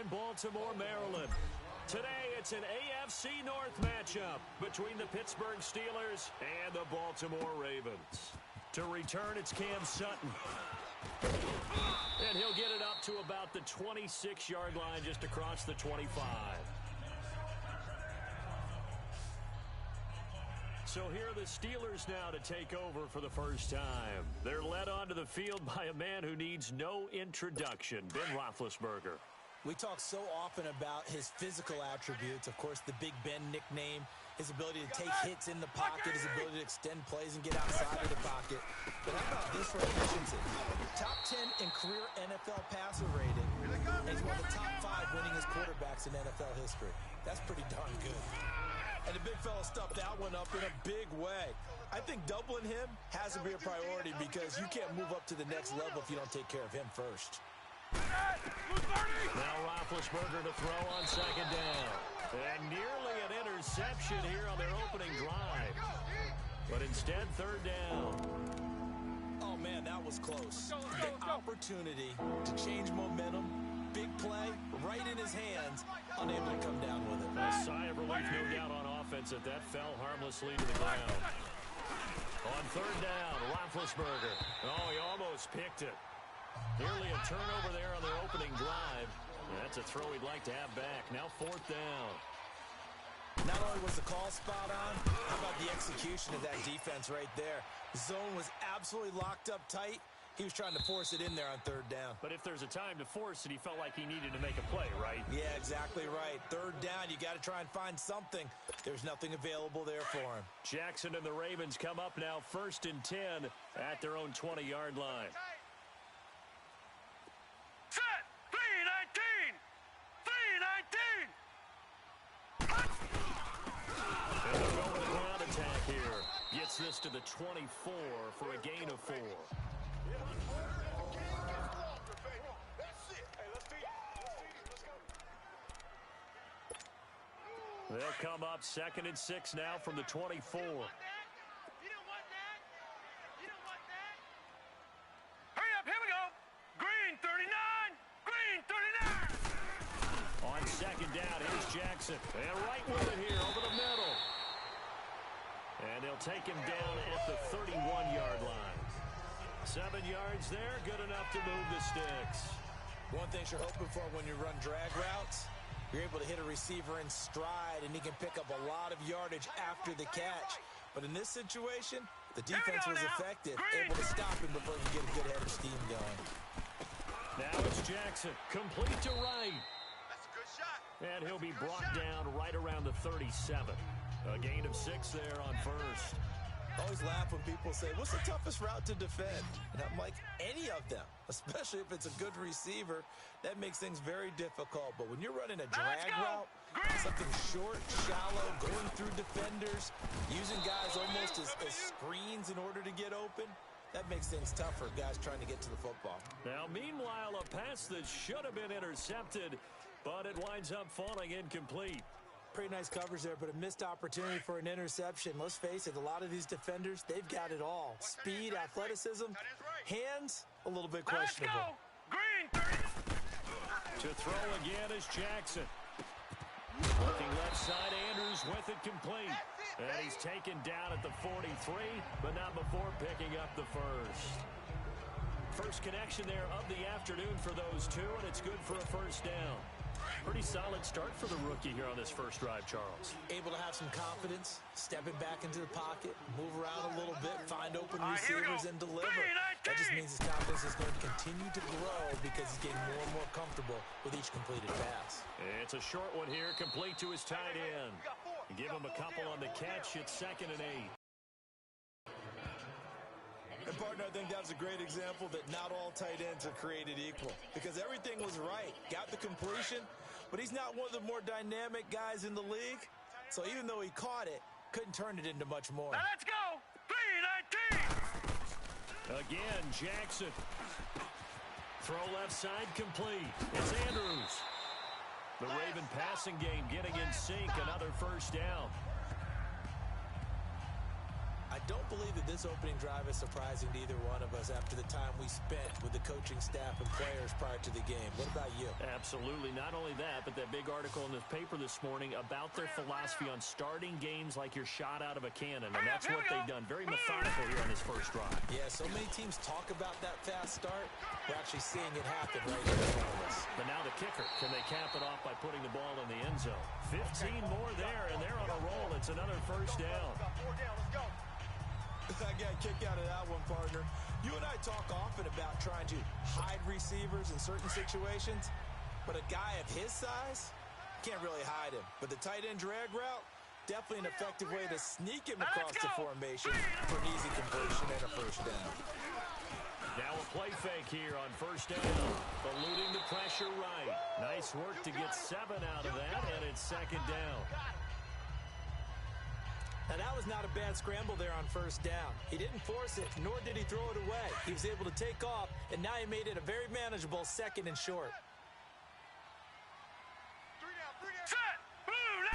in Baltimore, Maryland. Today, it's an AFC North matchup between the Pittsburgh Steelers and the Baltimore Ravens. To return, it's Cam Sutton. And he'll get it up to about the 26-yard line, just across the 25. So here are the Steelers now to take over for the first time. They're led onto the field by a man who needs no introduction, Ben Roethlisberger. We talk so often about his physical attributes. Of course, the Big Ben nickname, his ability to take hits in the pocket, his ability to extend plays and get outside of the pocket. But how about this for efficiency? Top 10 in career NFL passer rating. And he's one of the top 5 winningest quarterbacks in NFL history. That's pretty darn good. And the big fella stuffed that one up in a big way. I think doubling him has to be a priority because you can't move up to the next level if you don't take care of him first. Now Roethlisberger to throw on second down. And nearly an interception here on their opening drive. But instead, third down. Oh, man, that was close. The opportunity to change momentum, big play, right in his hands, unable to come down with it. A sigh of relief, no doubt, on offense that fell harmlessly to the ground. On third down, Roethlisberger. Oh, he almost picked it. Nearly a turnover there on their opening drive. That's a throw he'd like to have back. Now fourth down. Not only was the call spot on, how about the execution of that defense right there? The zone was absolutely locked up tight. He was trying to force it in there on third down. But if there's a time to force it, he felt like he needed to make a play, right? Yeah, exactly right. Third down, you got to try and find something. There's nothing available there for him. Jackson and the Ravens come up now 1st and 10 at their own 20-yard line. Set! 3-19! 3-19! And they'll go with a ground attack here. Gets this to the 24 for a gain of 4. They'll come up 2nd and 6 now from the 24. Hurry up, here we go! Green 39! Green 39! On second down, here's Jackson. And right with it here over the middle. And they'll take him down at the 31-yard line. 7 yards there, good enough to move the sticks. One thing you're hoping for when you run drag routes, you're able to hit a receiver in stride, and he can pick up a lot of yardage after the catch. But in this situation, the defense was effective, able to stop him before he could get a good head of steam going. Now it's Jackson, complete to right. That's a good shot. And he'll be brought down right around the 37. A gain of 6 there on first. I always laugh when people say, what's the toughest route to defend? And I'm like, any of them, especially if it's a good receiver. That makes things very difficult. But when you're running a drag route, something short, shallow, going through defenders, using guys almost as screens in order to get open, that makes things tough for guys trying to get to the football. Now, meanwhile, a pass that should have been intercepted, but it winds up falling incomplete. Pretty nice coverage there, but a missed opportunity for an interception. Let's face it, a lot of these defenders, they've got it all. Speed, athleticism, hands, a little bit questionable. Let's go! Green 30! To throw again is Jackson. Looking left side, Andrews with it complete. And he's taken down at the 43, but not before picking up the first. First connection there of the afternoon for those two, and it's good for a first down. Pretty solid start for the rookie here on this first drive, Charles. Able to have some confidence, stepping back into the pocket, move around a little bit, find open receivers, and deliver. That just means his confidence is going to continue to grow because he's getting more and more comfortable with each completed pass. It's a short one here, complete to his tight end. Give him a couple on the catch. It's 2nd and 8. And, partner, I think that was a great example that not all tight ends are created equal because everything was right. Got the completion, but he's not one of the more dynamic guys in the league. So even though he caught it, couldn't turn it into much more. Now let's go! 3-19! Again, Jackson. Throw left side complete. It's Andrews. The Raven passing game getting in sync. Another first down. I don't believe that this opening drive is surprising to either one of us after the time we spent with the coaching staff and players prior to the game. What about you? Absolutely. Not only that, but that big article in the paper this morning about their philosophy on starting games like you're shot out of a cannon, and that's what they've done. Very methodical here on this first drive. Yeah, so many teams talk about that fast start. We're actually seeing it happen right here in front of us. But now the kicker. Can they cap it off by putting the ball in the end zone? 15 more there, and they're on a roll. It's another first down. I got a kick out of that one, partner. You and I talk often about trying to hide receivers in certain situations, but a guy of his size can't really hide him. But the tight end drag route, definitely an effective way to sneak him across the formation for an easy completion and a first down. Now a play fake here on first down. Eluding the pressure right. Nice work to get 7 out of that, and it's second down. Now, that was not a bad scramble there on first down. He didn't force it, nor did he throw it away. He was able to take off, and now he made it a very manageable second and short. Set! Blue,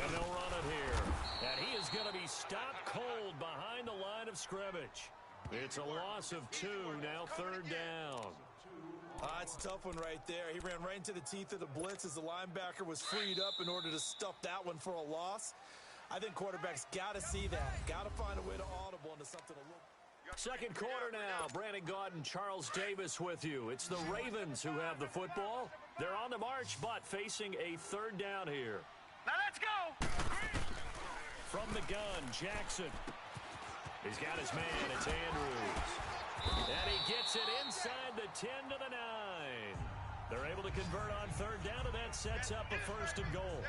And they'll run it here. And he is going to be stopped cold behind the line of scrimmage. It's a loss of 2, now third down. It's a tough one right there. He ran right into the teeth of the blitz as the linebacker was freed up in order to stuff that one for a loss. I think quarterbacks got to see that. Got to find a way to audible into something a little... Second quarter now. Brandon Gaudin, Charles Davis with you. It's the Ravens who have the football. They're on the march, but facing a third down here. now let's go! From the gun, Jackson. He's got his man. It's Andrews. And he gets it inside the 10 to the 9. They're able to convert on third down, and that sets up a first and goal.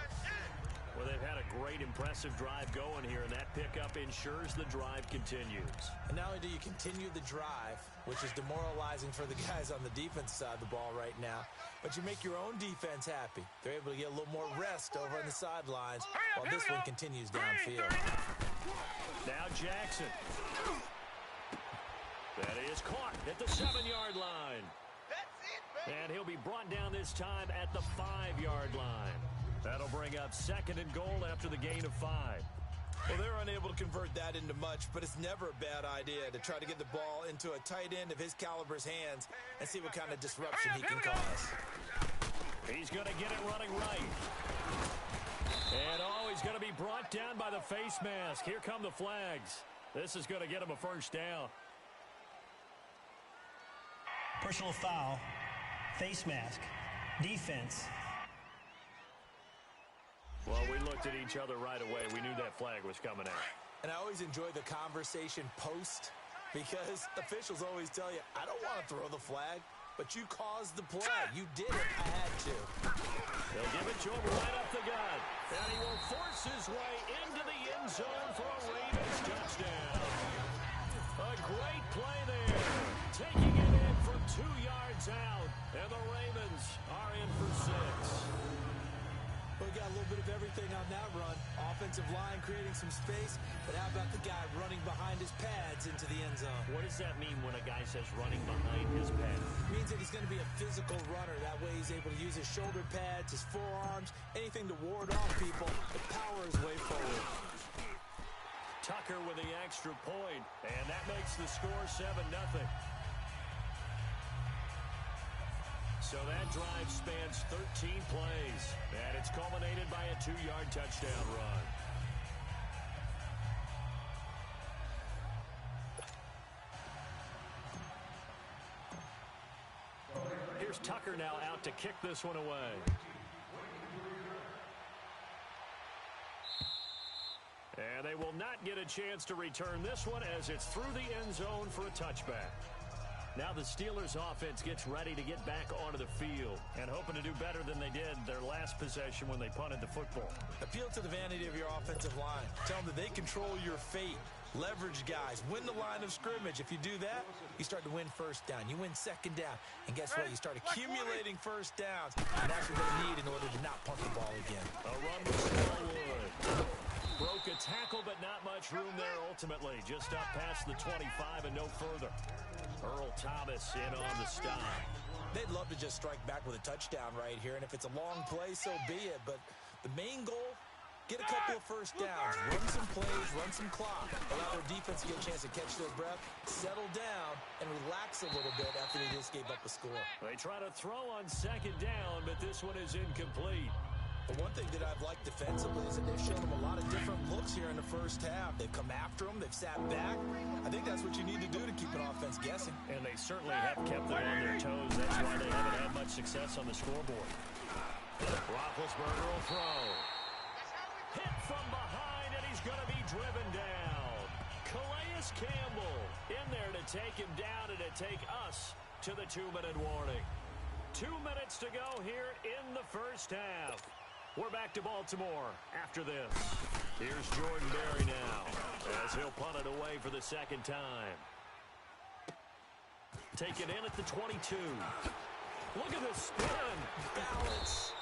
Well, they've had a great, impressive drive going here, and that pickup ensures the drive continues. And not only do you continue the drive, which is demoralizing for the guys on the defense side of the ball right now, but you make your own defense happy. They're able to get a little more rest over on the sidelines while this one continues downfield. Now Jackson. That is caught at the 7-yard line. And he'll be brought down this time at the 5-yard line. That'll bring up second and goal after the gain of 5. Well, they're unable to convert that into much, but it's never a bad idea to try to get the ball into a tight end of his caliber's hands and see what kind of disruption he can cause. He's going to get it running right. And, he's going to be brought down by the face mask. Here come the flags. This is going to get him a first down. Personal foul, face mask, defense. Well, we looked at each other right away. We knew that flag was coming out. And I always enjoy the conversation post because officials always tell you, I don't want to throw the flag, but you caused the play. You did it. I had to. They'll give it to him right up the gut. And he will force his way into the end zone for a Ravens touchdown. A great play there. Taking it in from 2 yards out. And the Ravens are in for 6. We got a little bit of everything on that run. Offensive line creating some space, but how about the guy running behind his pads into the end zone? What does that mean when a guy says running behind his pads? It means that he's going to be a physical runner. That way he's able to use his shoulder pads, his forearms, anything to ward off people, to power his way forward. Tucker with the extra point, and that makes the score 7-0. So that drive spans 13 plays, and it's culminated by a 2-yard touchdown run. Here's Tucker now out to kick this one away. And they will not get a chance to return this one as it's through the end zone for a touchback. Now the Steelers offense gets ready to get back onto the field and hoping to do better than they did their last possession when they punted the football. Appeal to the vanity of your offensive line. Tell them that they control your fate. Leverage guys. Win the line of scrimmage. If you do that, you start to win first down. You win second down. And guess what? You start accumulating first downs. And that's what they need in order to not punt the ball again. A run with Smallwood. Broke a tackle, but not much room there ultimately. Just up past the 25 and no further. Earl Thomas in on the stop. They'd love to just strike back with a touchdown right here, and if it's a long play, so be it. But the main goal Get a couple of first downs, run some plays, run some clock, allow their defense to get a chance to catch their breath, settle down, and relax a little bit after they just gave up a score. They try to throw on second down, but this one is incomplete. But one thing that I've liked defensively is that they've shown them a lot of different looks here in the first half. They've come after them. They've sat back. I think that's what you need to do to keep an offense guessing. And they certainly have kept them on their toes. That's why they haven't had much success on the scoreboard. Roethlisberger will throw. Hit from behind, and he's going to be driven down. Calais Campbell in there to take him down and to take us to the 2-minute warning. 2 minutes to go here in the first half. We're back to Baltimore after this. Here's Jordan Berry now as he'll punt it away for the second time. Take it in at the 22. Look at the spin. Balance.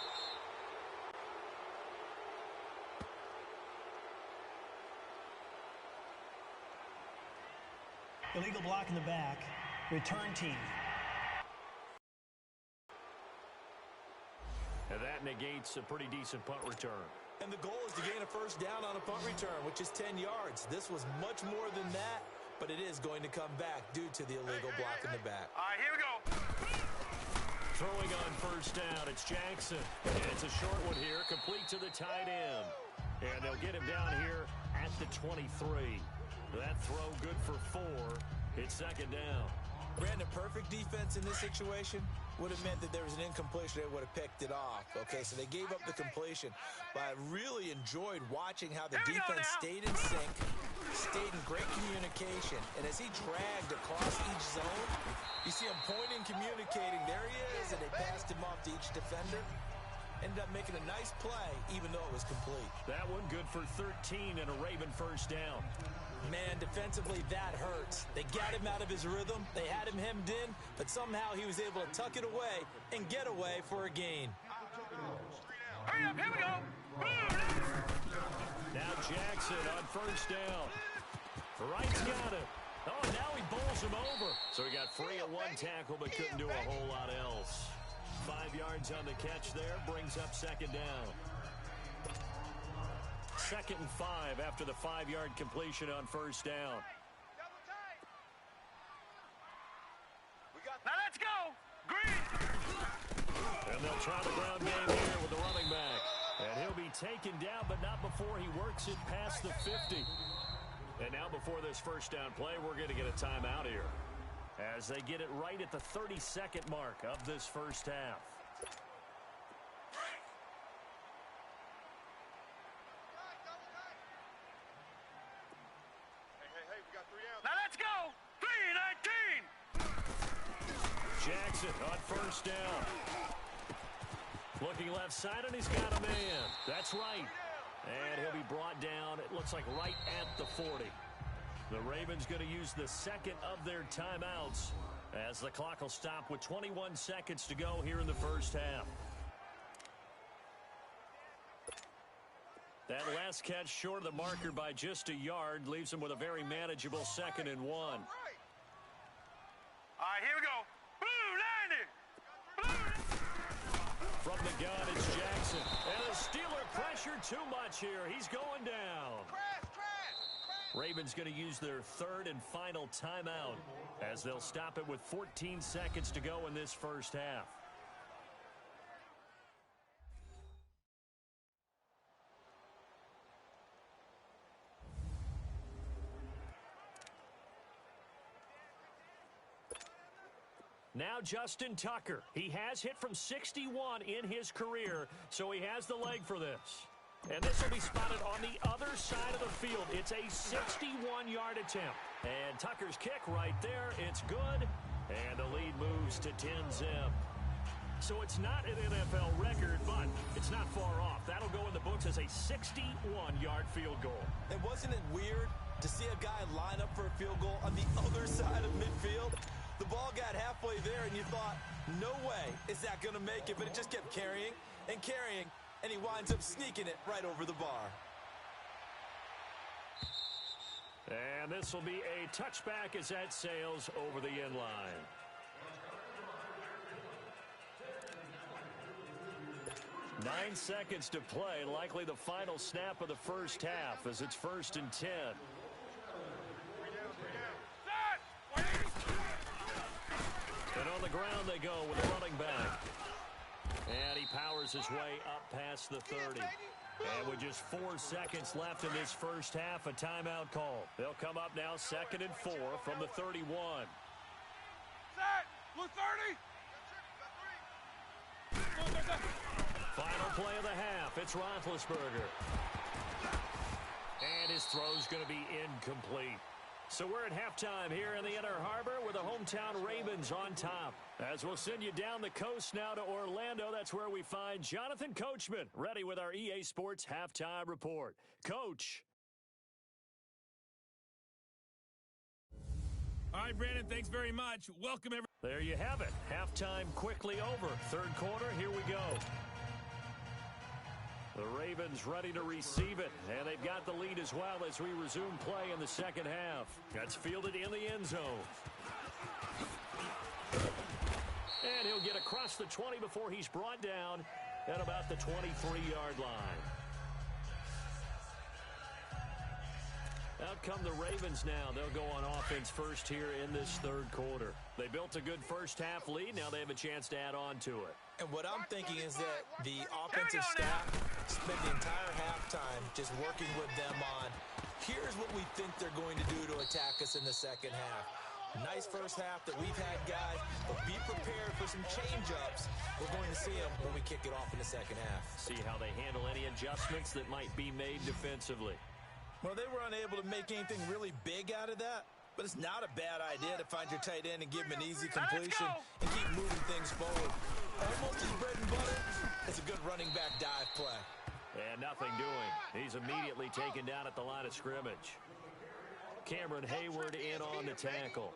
Illegal block in the back. Return team. And that negates a pretty decent punt return. And the goal is to gain a first down on a punt return, which is 10 yards. This was much more than that, but it is going to come back due to the illegal block in the back. All right, here we go. Throwing on first down, it's Jackson. And it's a short one here, complete to the tight end. And they'll get him down here at the 23. That throw good for 4. It's second down. Brandon, perfect defense in this situation would have meant that there was an incompletion. They would have picked it off. Okay, so they gave up the completion. But I really enjoyed watching how the defense stayed in sync, stayed in great communication. And as he dragged across each zone, you see him pointing, communicating. There he is, and they passed him off to each defender. Ended up making a nice play, even though it was complete. That one good for 13 and a Raven first down. Man, defensively, that hurts. They got him out of his rhythm. They had him hemmed in, but somehow he was able to tuck it away and get away for a gain. Hurry up, here we go. Now Jackson on first down. Wright's got it. Oh, now he bowls him over. So he got free at one tackle, but couldn't do a whole lot else. 5 yards on the catch there, brings up second down. 2nd and 5 after the 5-yard completion on first down. Now let's go. Green. And they'll try the ground game here with the running back. And he'll be taken down, but not before he works it past the 50. And now before this first down play, we're going to get a timeout here, as they get it right at the 32nd mark of this first half. Now let's go. 3-19. Jackson on first down. Looking left side, and he's got a man. That's right. And he'll be brought down, it looks like right at the 40. The Ravens going to use the second of their timeouts, as the clock will stop with 21 seconds to go here in the first half. That last catch short of the marker by just a yard leaves him with a very manageable 2nd and 1. All right, here we go. Blue 90. From the gun, it's Jackson. And the Steeler pressure too much here. He's going down. Ravens going to use their 3rd and final timeout, as they'll stop it with 14 seconds to go in this first half. Now Justin Tucker. He has hit from 61 in his career, so he has the leg for this. And this will be spotted on the other side of the field. It's a 61-yard attempt. And Tucker's kick right there. It's good. And the lead moves to 10-zip. So it's not an NFL record, but it's not far off. That'll go in the books as a 61-yard field goal. And wasn't it weird to see a guy line up for a field goal on the other side of midfield? The ball got halfway there, and you thought, no way is that going to make it. But it just kept carrying and carrying, and he winds up sneaking it right over the bar. And this will be a touchback as that sails over the end line. 9 seconds to play, likely the final snap of the first half as it's 1st and 10. And on the ground they go with a running back. And he powers his way up past the 30. And with just 4 seconds left in this first half, a timeout call. They'll come up now 2nd and 4 from the 31. Set! Blue 30! Final play of the half. It's Roethlisberger. And his throw's going to be incomplete. So we're at halftime here in the Inner Harbor with the hometown Ravens on top. As we'll send you down the coast now to Orlando, that's where we find Jonathan Coachman, ready with our EA Sports Halftime Report. Coach. All right, Brandon, thanks very much. Welcome, everyone. There you have it. Halftime quickly over. 3rd quarter, here we go. The Ravens ready to receive it, and they've got the lead as well as we resume play in the second half. That's fielded in the end zone. And he'll get across the 20 before he's brought down at about the 23-yard line. Out come the Ravens now. They'll go on offense first here in this 3rd quarter. They built a good first half lead. Now they have a chance to add on to it. And what I'm thinking is that the offensive staff spent the entire halftime just working with them on, here's what we think they're going to do to attack us in the second half. Nice first half that we've had, guys, but be prepared for some change-ups. We're going to see them when we kick it off in the second half. See how they handle any adjustments that might be made defensively. Well, they were unable to make anything really big out of that, but it's not a bad idea to find your tight end and give him an easy completion and keep moving things forward. Almost his bread and butter. It's a good running back dive play. And nothing doing. He's immediately taken down at the line of scrimmage. Cameron Hayward in on the tackle.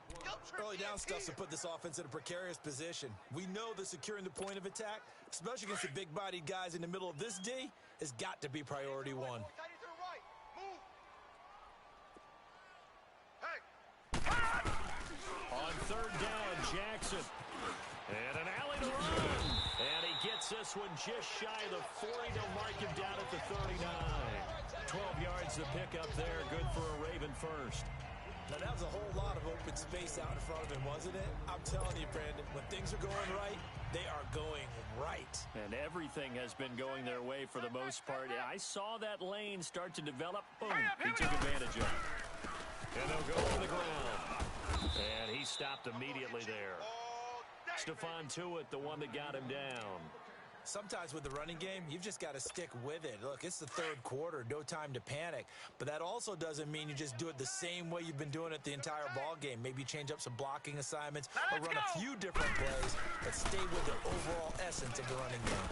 Early down stuffs to put this offense in a precarious position. We know that securing the point of attack, especially against the big-bodied guys in the middle of this D, has got to be priority one. On 3rd down, Jackson. And an alley to run. And he gets this one just shy of the 40. They'll mark him down at the 39. 12 yards to pick up there. Good for a Raven first. Now, that was a whole lot of open space out in front of him, wasn't it? I'm telling you, Brandon, when things are going right, they are going right. And everything has been going their way for the most part. I saw that lane start to develop. Boom. He took advantage of it. And they'll go to the ground. And he stopped immediately there. Stephon Tuitt, the one that got him down. Sometimes with the running game, you've just got to stick with it. Look, it's the 3rd quarter, no time to panic. But that also doesn't mean you just do it the same way you've been doing it the entire ball game. Maybe change up some blocking assignments or run a few different plays, but stay with the overall essence of the running game.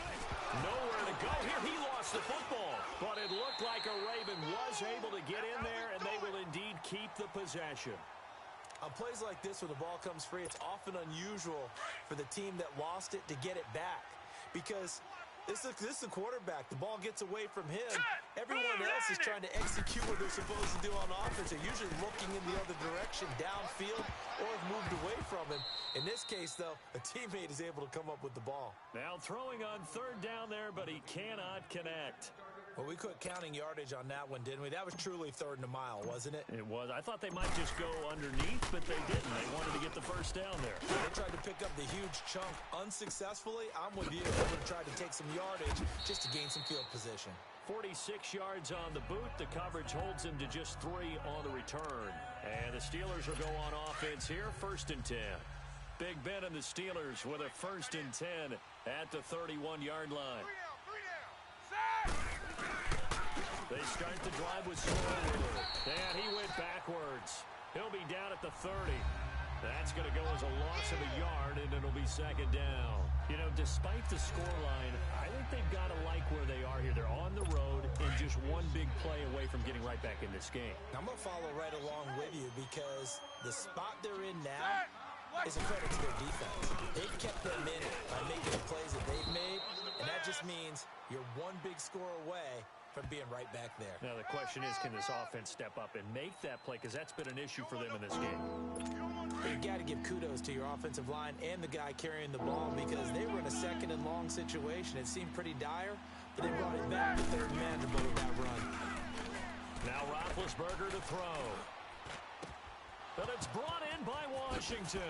Nowhere to go here. He lost the football. But it looked like a Raven was able to get in there, and they will indeed keep the possession. On plays like this where the ball comes free, it's often unusual for the team that lost it to get it back. Because this is the quarterback. The ball gets away from him. Everyone else is trying to execute what they're supposed to do on offense. They're usually looking in the other direction, downfield, or have moved away from him. In this case, though, a teammate is able to come up with the ball. Now throwing on 3rd down there, but he cannot connect. Well, we quit counting yardage on that one, didn't we? That was truly 3rd and a mile, wasn't it? It was. I thought they might just go underneath, but they didn't. They wanted to get the first down there. They tried to pick up the huge chunk unsuccessfully. I'm with you. They would have tried to take some yardage just to gain some field position. 46 yards on the boot. The coverage holds him to just 3 on the return. And the Steelers will go on offense here, 1st and 10. Big Ben and the Steelers with a 1st and 10 at the 31-yard line. They start the drive with Smallwood. And he went backwards. He'll be down at the 30. That's going to go as a loss of a yard, and it'll be 2nd down. You know, despite the scoreline, I think they've got to like where they are here. They're on the road and just one big play away from getting right back in this game. I'm going to follow right along with you because the spot they're in now is a credit to their defense. They've kept them in it by making the plays that they've made, and that just means you're one big score away from being right back there. Now the question is, can this offense step up and make that play? Because that's been an issue for them in this game. You got to give kudos to your offensive line and the guy carrying the ball because they were in a second and long situation. It seemed pretty dire, but they brought it back to third and manageable with that run. Now Roethlisberger to throw. But it's brought in by Washington.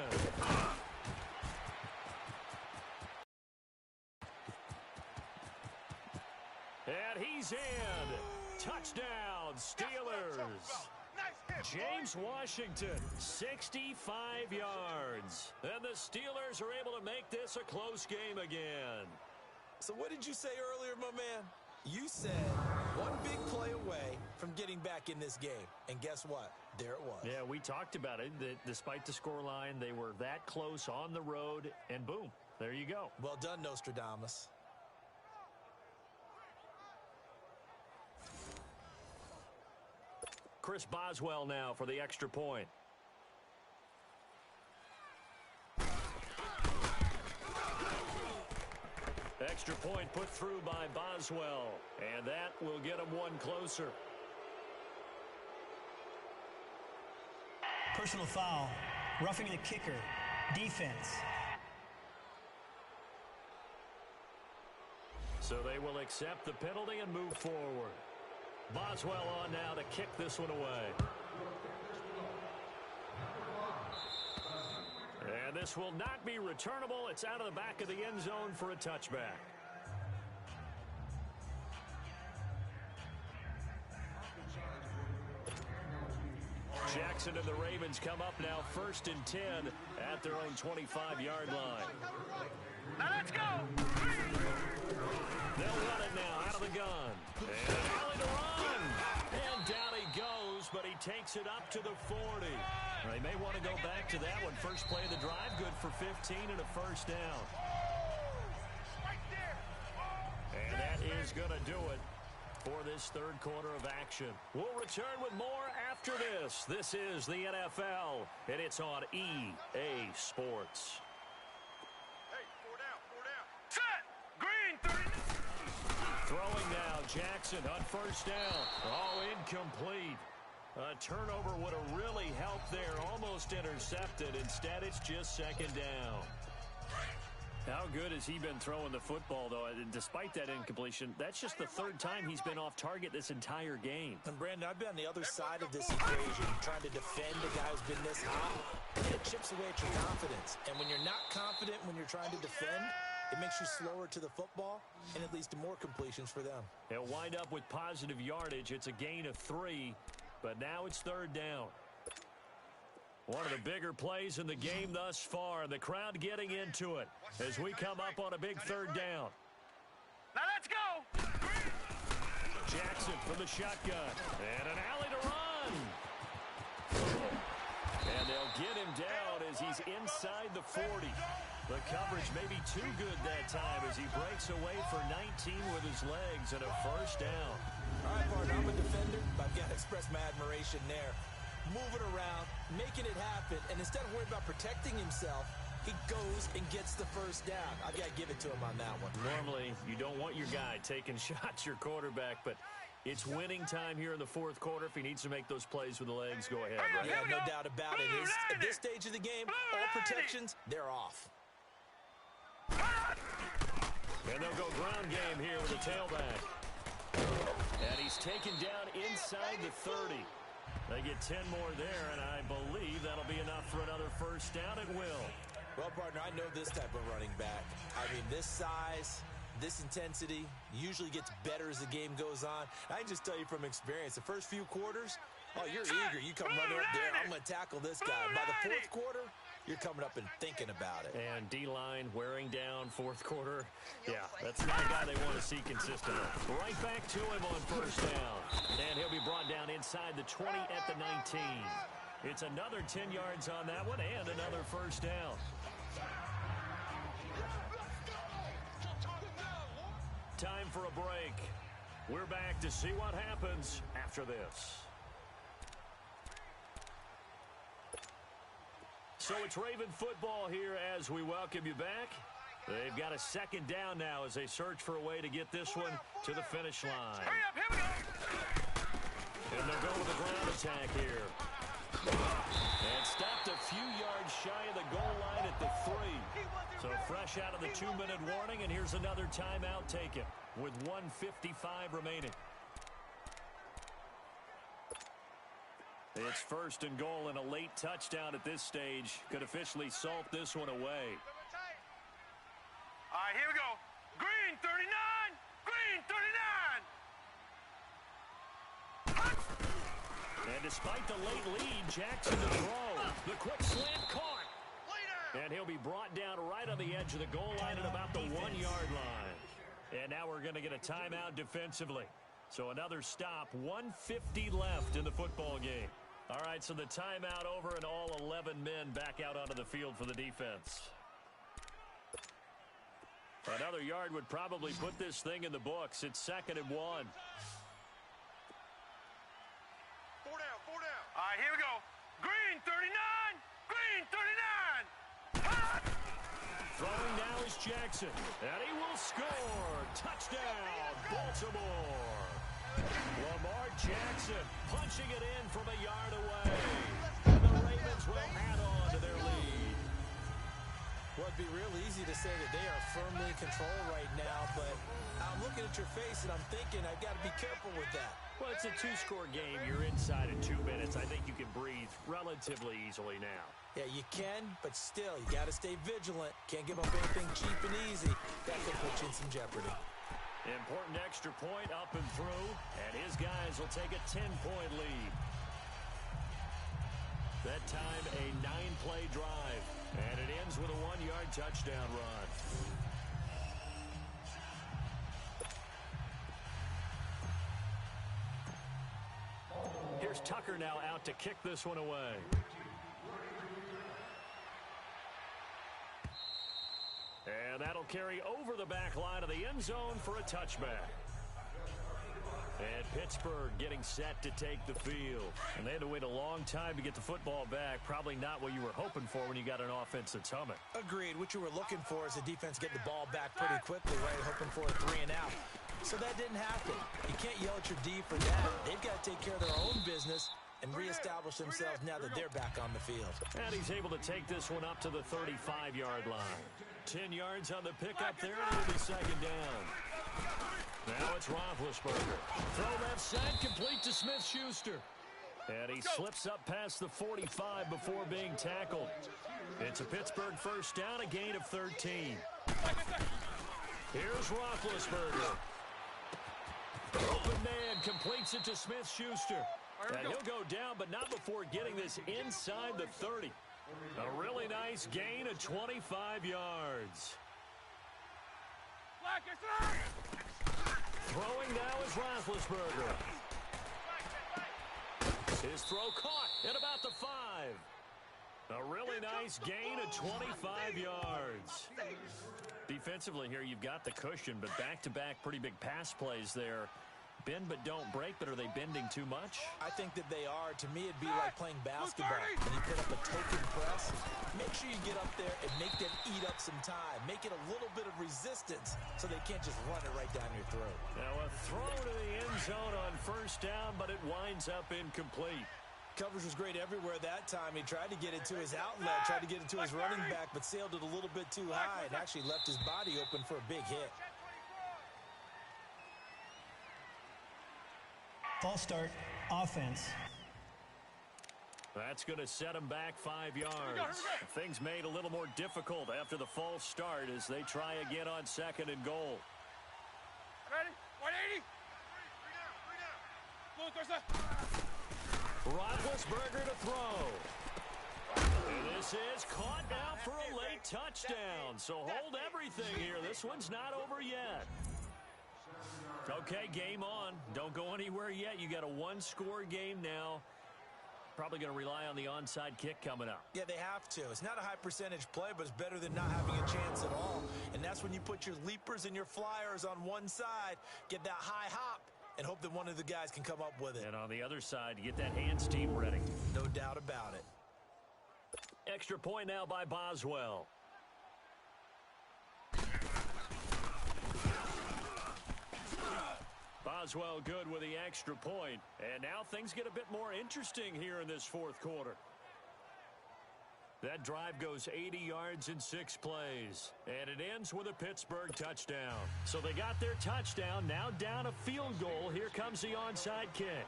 And he's in. Touchdown, Steelers. James Washington, 65 yards. And the Steelers are able to make this a close game again. So what did you say earlier, my man? You said one big play away from getting back in this game. And guess what? There it was. Yeah, we talked about it. That despite the scoreline, they were that close on the road, and boom, there you go. Well done, Nostradamus. Chris Boswell now for the extra point. Extra point put through by Boswell, and that will get him one closer. Personal foul. Roughing the kicker. Defense. So they will accept the penalty and move forward. Boswell on now to kick this one away. And this will not be returnable. It's out of the back of the end zone for a touchback. Jackson and the Ravens come up now 1st and 10 at their own 25-yard line. Now let's go. They'll run it now out of the gun. And an alley to run. And down he goes, but he takes it up to the 40. They may want to go back to that one. First play of the drive, good for 15 and a first down. And that is going to do it for this third quarter of action. We'll return with more after this. This is the NFL, and it's on EA Sports. Hey, 4 down. Set. Green 30. Throwing now, Jackson on first down. Oh, incomplete. A turnover would have really helped there. Almost intercepted. Instead, it's just second down. How good has he been throwing the football, though? Despite that incompletion, that's just the third time he's been off target this entire game. And, Brandon, I've been on the other side of this equation, trying to defend a guy who's been this hot. It chips away at your confidence. And when you're not confident when you're trying to defend, it makes you slower to the football, and it leads to more completions for them. They'll wind up with positive yardage. It's a gain of 3, but now it's third down. One of the bigger plays in the game thus far. The crowd getting into it as we come up on a big third down. Now let's go. Jackson from the shotgun. And an alley to run. And they'll get him down as he's inside the 40. The coverage may be too good that time as he breaks away for 19 with his legs and a first down. All right, partner, I'm a defender, but I've got to express my admiration there. Moving around, making it happen, and instead of worrying about protecting himself, he goes and gets the first down. I've got to give it to him on that one. Normally, you don't want your guy taking shots, your quarterback, but it's winning time here in the fourth quarter. If he needs to make those plays with the legs, go ahead. Right? Yeah, no doubt about it. At this stage of the game, all protections, they're off. And they'll go ground game here with the tailback. And he's taken down inside the 30. They get 10 more there, and I believe that'll be enough for another first down. It will. Well, partner, I know this type of running back. I mean, this size, this intensity usually gets better as the game goes on. I can just tell you from experience, the first few quarters, oh, you're eager. You come running up there, I'm going to tackle this guy. By the fourth quarter, you're coming up and thinking about it. And D-line wearing down fourth quarter. Yeah, that's not a guy they want to see consistently. Right back to him on first down. And he'll be brought down inside the 20 at the 19. It's another 10 yards on that one and another first down. Time for a break. We're back to see what happens after this. So it's Raven football here as we welcome you back. They've got a second down now as they search for a way to get this one to the finish line. Hurry up, here we go. And they'll go with the ground attack here. And stopped a few yards shy of the goal line at the 3. So fresh out of the 2-minute warning, and here's another timeout taken with 1:55 remaining. It's first and goal, and a late touchdown at this stage could officially salt this one away. All right, here we go. Green 39. Green 39. And despite the late lead, Jackson to throw. The quick slant caught. And he'll be brought down right on the edge of the goal line at about the 1-yard line. And now we're going to get a timeout defensively. So another stop, 1:50 left in the football game. All right, so the timeout over and all 11 men back out onto the field for the defense. Another yard would probably put this thing in the books. It's 2nd and 1. 4 down, 4 down. All right, here we go. Green 39. Green 39. Throwing now is Jackson, and he will score. Touchdown, Baltimore. Lamar Jackson punching it in from a yard away. And the Ravens will add on to their lead. Well, it'd be real easy to say that they are firmly in control right now, but I'm looking at your face and I'm thinking I've got to be careful with that. Well, it's a 2-score game. You're inside in 2 minutes. I think you can breathe relatively easily now. Yeah, you can, but still, you got to stay vigilant. Can't give up anything cheap and easy. That could put you in some jeopardy. Important extra point up and through, and his guys will take a 10-point lead. That time, a 9-play drive, and it ends with a 1-yard touchdown run. Here's Tucker now out to kick this one away. And that'll carry over the back line of the end zone for a touchback. And Pittsburgh getting set to take the field. And they had to wait a long time to get the football back. Probably not what you were hoping for when you got an offense that's humming. Agreed. What you were looking for is the defense getting the ball back pretty quickly, right? Hoping for a 3 and out. So that didn't happen. You can't yell at your D for that. They've got to take care of their own business and reestablish themselves now that they're back on the field. And he's able to take this one up to the 35-yard line. 10 yards on the pickup there, and it'll be 2nd down. Now it's Roethlisberger. Throw left side, complete to Smith-Schuster. And he slips up past the 45 before being tackled. It's a Pittsburgh first down, a gain of 13. Here's Roethlisberger. Open man completes it to Smith-Schuster. And he'll go down, but not before getting this inside the 30. A really nice gain of 25 yards. Throwing now is Roethlisberger. His throw caught at about the 5. A really nice gain of 25 yards. Defensively here, you've got the cushion, but back-to-back pretty big pass plays there. Bend but don't break, but are they bending too much? I think that they are. To me, it'd be like playing basketball. When you put up a token press, make sure you get up there and make them eat up some time. Make it a little bit of resistance so they can't just run it right down your throat. Now a throw to the end zone on first down, but it winds up incomplete. Coverage was great everywhere that time. He tried to get it to his outlet, tried to get it to his running back, but sailed it a little bit too high and actually left his body open for a big hit. False start, offense. That's going to set him back 5 yards. Things made a little more difficult after the false start as they try again on 2nd and goal. Ready? 180. Roethlisberger to throw. And this is caught now for a late touchdown. So hold everything here. This one's not over yet. Okay, game on. Don't go anywhere yet. You got a 1-score game now. Probably going to rely on the onside kick coming up. Yeah, they have to. It's not a high percentage play, but it's better than not having a chance at all. And that's when you put your leapers and your flyers on one side, get that high hop, and hope that one of the guys can come up with it. And on the other side, get that hands team ready. No doubt about it. Extra point now by Boswell. as well good with the extra point. And now things get a bit more interesting here in this fourth quarter. That drive goes 80 yards in 6 plays. And it ends with a Pittsburgh touchdown. So they got their touchdown, now down a field goal. Here comes the onside kick.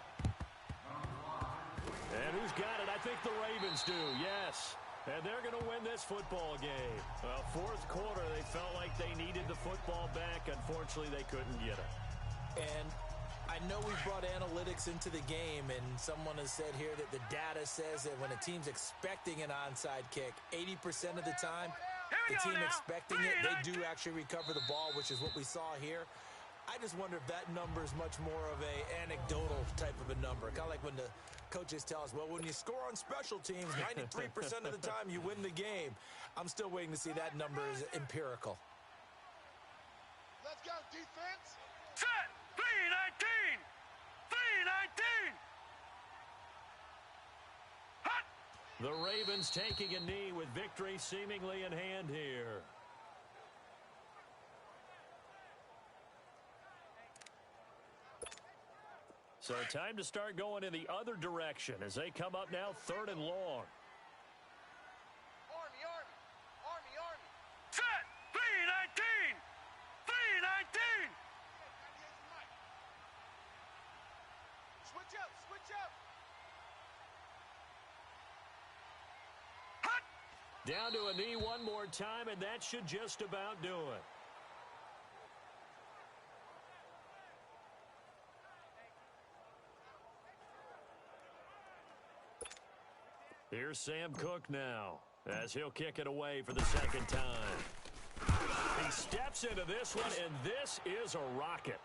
And who's got it? I think the Ravens do, yes. And they're going to win this football game. Well, fourth quarter, they felt like they needed the football back. Unfortunately, they couldn't get it. And I know we brought analytics into the game, and someone has said here that the data says that when a team's expecting an onside kick, 80% of the time, the team expecting it, they do actually recover the ball, which is what we saw here. I just wonder if that number is much more of a anecdotal type of a number. Kind of like when the coaches tell us, well, when you score on special teams, 93% of the time you win the game. I'm still waiting to see that number is empirical. Let's go, defense. Set. 3-19. 3-19. Hot. The Ravens taking a knee with victory seemingly in hand here. So time to start going in the other direction as they come up now 3rd and long. Army. Set. 3-19. 3-19. Switch up. Hot. Down to a knee one more time, and that should just about do it. Here's Sam Cook now, as he'll kick it away for the second time. He steps into this one, and this is a rocket.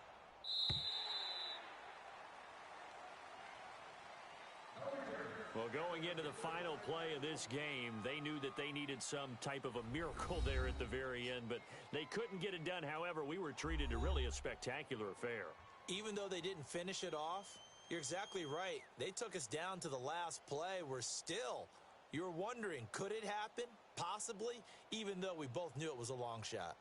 Well, going into the final play of this game, they knew that they needed some type of a miracle there at the very end, but they couldn't get it done. However, we were treated to really a spectacular affair. Even though they didn't finish it off, you're exactly right. They took us down to the last play. We're still, you're wondering, could it happen? Possibly, even though we both knew it was a long shot.